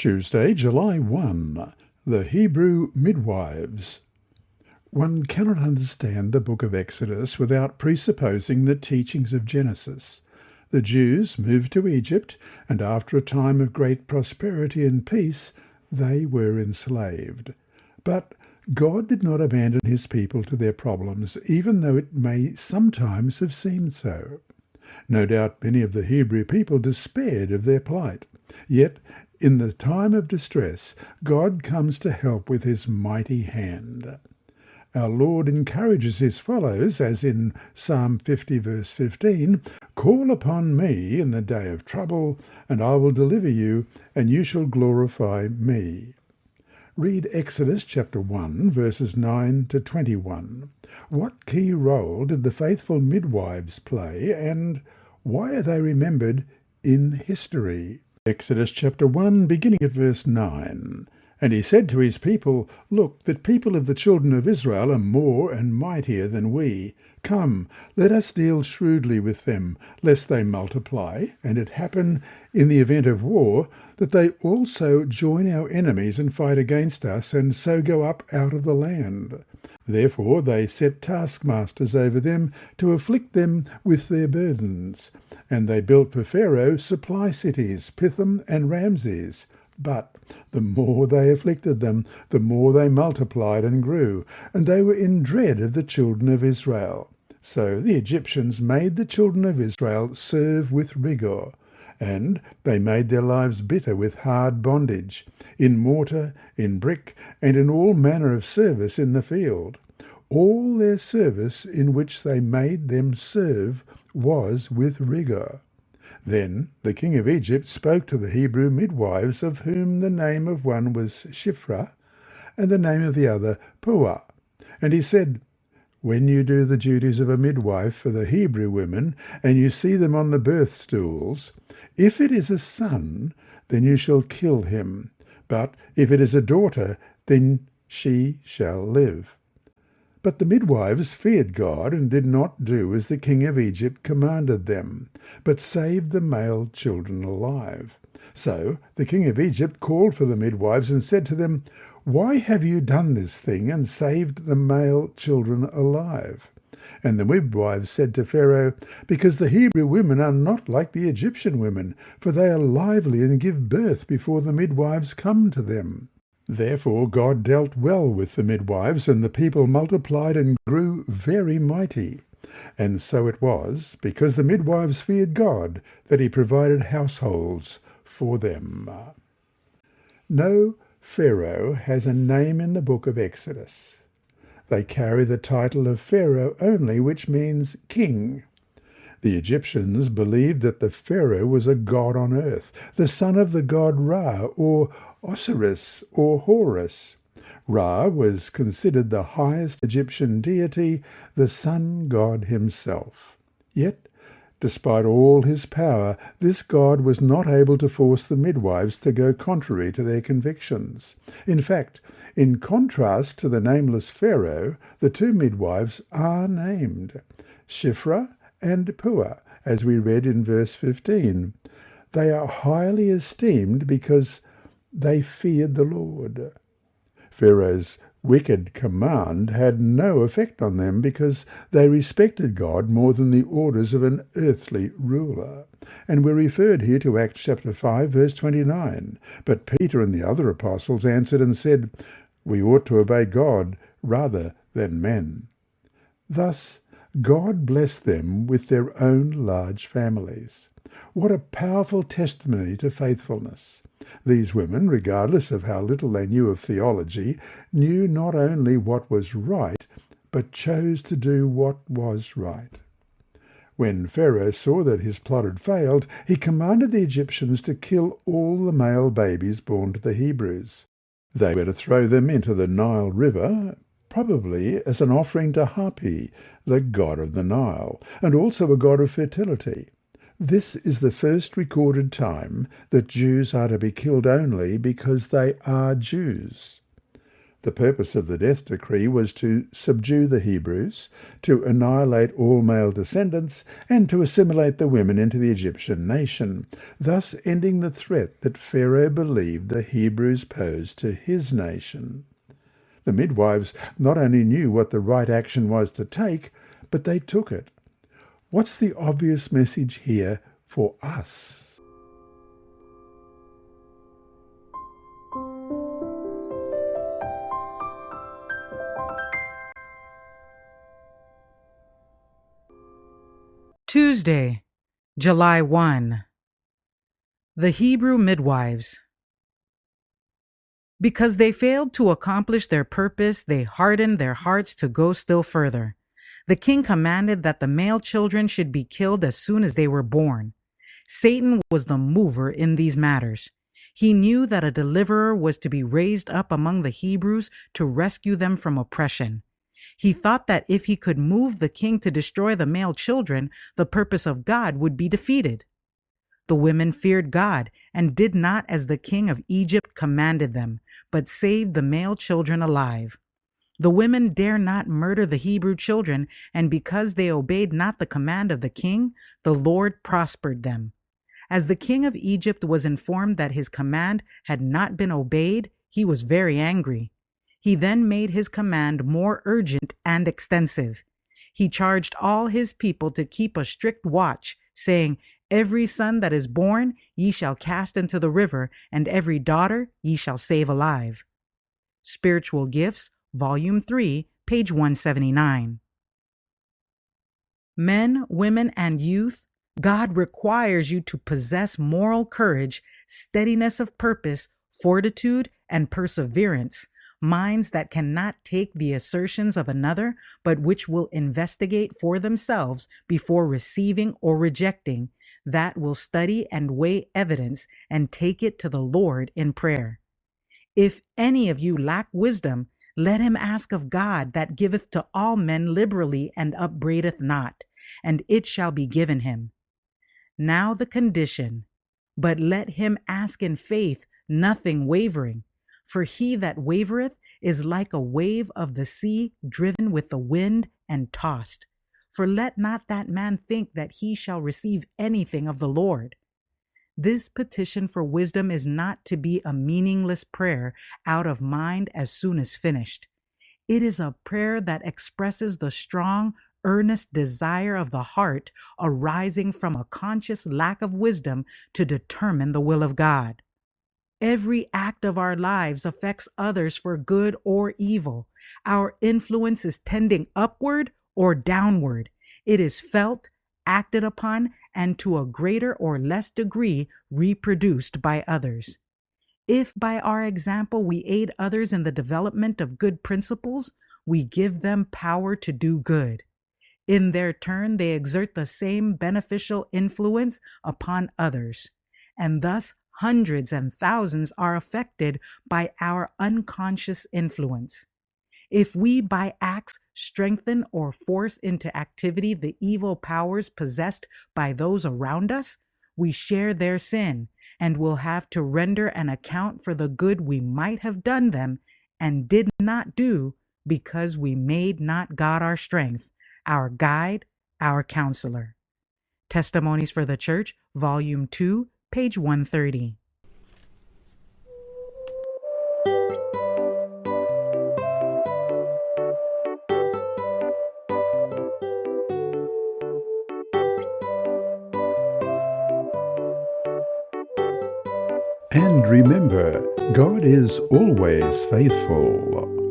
Tuesday, July 1. The Hebrew Midwives. One cannot understand the book of Exodus without presupposing the teachings of Genesis. The Jews moved to Egypt, and after a time of great prosperity and peace, they were enslaved. But God did not abandon his people to their problems, even though it may sometimes have seemed so. No doubt many of the Hebrew people despaired of their plight. Yet, in the time of distress, God comes to help with his mighty hand. Our Lord encourages his followers, as in Psalm 50 verse 15, "Call upon me in the day of trouble, and I will deliver you, and you shall glorify me." Read Exodus chapter 1 verses 9 to 21. What key role did the faithful midwives play, and why are they remembered in history? Exodus chapter 1, beginning at verse 9. And he said to his people, "Look, the people of the children of Israel are more and mightier than we. Come, let us deal shrewdly with them, lest they multiply, and it happen, in the event of war, that they also join our enemies and fight against us, and so go up out of the land." Therefore they set taskmasters over them to afflict them with their burdens. And they built for Pharaoh supply cities, Pithom and Ramses. But the more they afflicted them, the more they multiplied and grew, and they were in dread of the children of Israel. So the Egyptians made the children of Israel serve with rigour, and they made their lives bitter with hard bondage, in mortar, in brick, and in all manner of service in the field. All their service in which they made them serve was with rigour. Then the king of Egypt spoke to the Hebrew midwives, of whom the name of one was Shiphrah, and the name of the other Puah. And he said, "When you do the duties of a midwife for the Hebrew women, and you see them on the birth stools, if it is a son, then you shall kill him. But if it is a daughter, then she shall live." But the midwives feared God and did not do as the king of Egypt commanded them, but saved the male children alive. So the king of Egypt called for the midwives and said to them, "Why have you done this thing and saved the male children alive?" And the midwives said to Pharaoh, "Because the Hebrew women are not like the Egyptian women, for they are lively and give birth before the midwives come to them." Therefore God dealt well with the midwives, and the people multiplied and grew very mighty. And so it was, because the midwives feared God, that he provided households for them. No Pharaoh has a name in the book of Exodus. They carry the title of Pharaoh only, which means king. The Egyptians believed that the Pharaoh was a god on earth, the son of the god Ra, or Osiris, or Horus. Ra was considered the highest Egyptian deity, the sun god himself. Yet, despite all his power, this god was not able to force the midwives to go contrary to their convictions. In fact, in contrast to the nameless Pharaoh, the two midwives are named, Shiphrah and Puah, as we read in verse 15. They are highly esteemed because they feared the Lord. Pharaoh's wicked command had no effect on them because they respected God more than the orders of an earthly ruler. And we're referred here to Acts chapter 5, verse 29. But Peter and the other apostles answered and said, "We ought to obey God rather than men." Thus, God blessed them with their own large families. What a powerful testimony to faithfulness. These women, regardless of how little they knew of theology, knew not only what was right, but chose to do what was right. When Pharaoh saw that his plot had failed, he commanded the Egyptians to kill all the male babies born to the Hebrews. They were to throw them into the Nile River, probably as an offering to Hapi, the god of the Nile, and also a god of fertility. This is the first recorded time that Jews are to be killed only because they are Jews. The purpose of the death decree was to subdue the Hebrews, to annihilate all male descendants, and to assimilate the women into the Egyptian nation, thus ending the threat that Pharaoh believed the Hebrews posed to his nation. The midwives not only knew what the right action was to take, but they took it. What's the obvious message here for us? Tuesday, July 1. The Hebrew Midwives. Because they failed to accomplish their purpose, they hardened their hearts to go still further. The king commanded that the male children should be killed as soon as they were born. Satan was the mover in these matters. He knew that a deliverer was to be raised up among the Hebrews to rescue them from oppression. He thought that if he could move the king to destroy the male children, the purpose of God would be defeated. The women feared God and did not as the king of Egypt commanded them, but saved the male children alive. The women dare not murder the Hebrew children, and because they obeyed not the command of the king, the Lord prospered them. As the king of Egypt was informed that his command had not been obeyed, he was very angry. He then made his command more urgent and extensive. He charged all his people to keep a strict watch, saying, "Every son that is born ye shall cast into the river, and every daughter ye shall save alive." Spiritual Gifts, Volume 3, page 179. Men, women, and youth, God requires you to possess moral courage, steadiness of purpose, fortitude, and perseverance, minds that cannot take the assertions of another, but which will investigate for themselves before receiving or rejecting, that will study and weigh evidence and take it to the Lord in prayer. If any of you lack wisdom, let him ask of God that giveth to all men liberally and upbraideth not, and it shall be given him. Now the condition, but let him ask in faith, nothing wavering. For he that wavereth is like a wave of the sea driven with the wind and tossed. For let not that man think that he shall receive anything of the Lord. This petition for wisdom is not to be a meaningless prayer out of mind as soon as finished. It is a prayer that expresses the strong, earnest desire of the heart arising from a conscious lack of wisdom to determine the will of God. Every act of our lives affects others for good or evil. Our influence is tending upward or downward. It is felt, acted upon, and to a greater or less degree reproduced by others. If by our example we aid others in the development of good principles, we give them power to do good. In their turn, they exert the same beneficial influence upon others, and thus hundreds and thousands are affected by our unconscious influence. If we by acts strengthen or force into activity the evil powers possessed by those around us, we share their sin and will have to render an account for the good we might have done them and did not do because we made not God our strength, our guide, our counselor. Testimonies for the Church, Volume 2, page 130. And remember, God is always faithful.